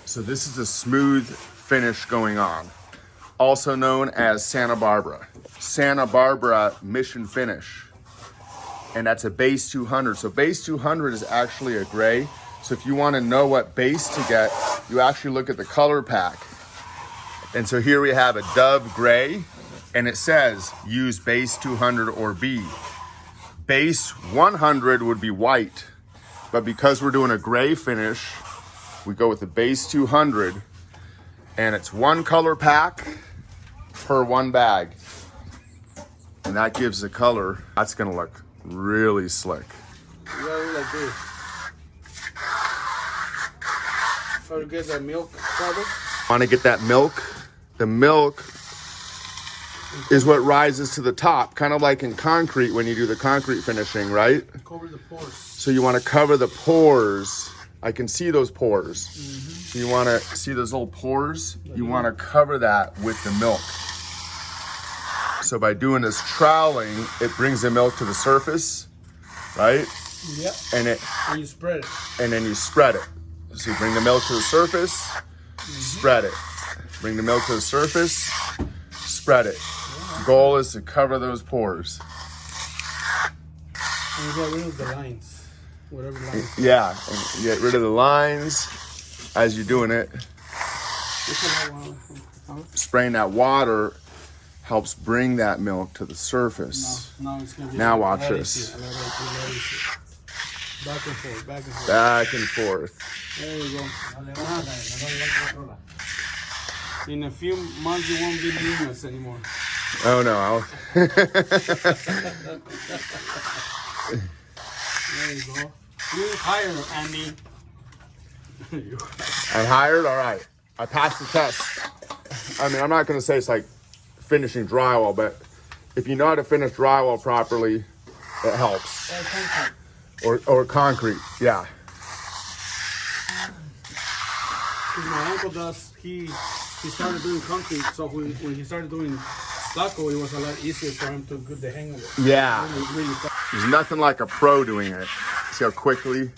So this is a smooth finish going on, also known as Santa Barbara Mission Finish. And that's a base 200. So base 200 is actually a gray. So if you want to know what base to get, you actually look at the color pack. And so here we have a Dove gray, and it says use base 200 or B. Base 100 would be white, but because we're doing a gray finish, we go with the base 200, and it's one color pack per one bag. And that gives the color. That's gonna look really slick. You gotta do like this. Try to get that milk covered. Want to get that milk? The milk is what rises to the top, kind of like in concrete when you do the concrete finishing, right? Cover the pores. So you want to cover the pores. I can see those pores. So you want to see those little pores? You want to cover that with the milk. So by doing this troweling, it brings the milk to the surface, right? Yep. And you spread it. And then you spread it. So you bring the milk to the surface, spread it. Bring the milk to the surface, spread it. Goal is to cover those pores. And you get rid of the lines, whatever lines. Yeah, and you get rid of the lines as you're doing it. Spraying that water helps bring that milk to the surface. Now watch this. Back and forth, back and forth. Back and forth. There you go. In a few months, you won't be doing this anymore. Oh no. There you go. You hired, Andy. I'm hired? All right. I passed the test. I mean, I'm not going to say it's like finishing drywall, but if you know how to finish drywall properly, it helps. Or concrete, yeah. My uncle does, he started doing concrete, so when he started doing stucco, it was a lot easier for him to get the hang of it. Yeah. Really There's nothing like a pro doing it. See how quickly?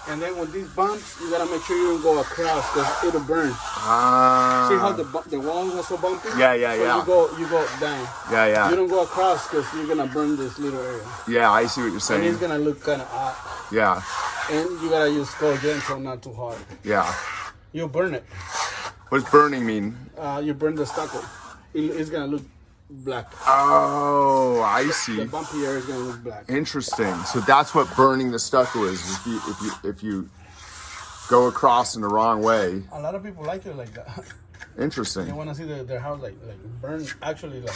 And then with these bumps, you gotta make sure you don't go across because it'll burn. Ah. See how the wall was so bumpy? Yeah, yeah, so yeah. You go down. Yeah, yeah. You don't go across because you're gonna burn this little area. Yeah, I see what you're saying. And it's gonna look kind of hot. Yeah. And you gotta use go gentle, not too hard. Yeah. You'll burn it. What does burning mean? You burn the stucco. It's gonna look black. Oh, I The see. bumpy area is gonna look black. Interesting. So that's what burning the stucco is. If you go across in the wrong way. A lot of people like it like that. Interesting. They want to see their house like burn, actually like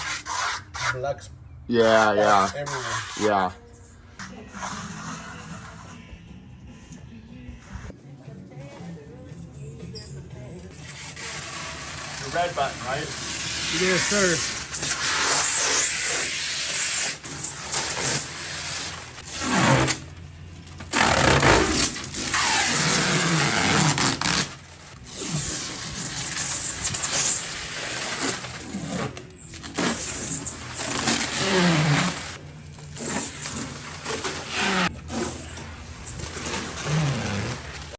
black. Yeah, yeah, Everywhere. yeah. The red button, right? Yes, sir.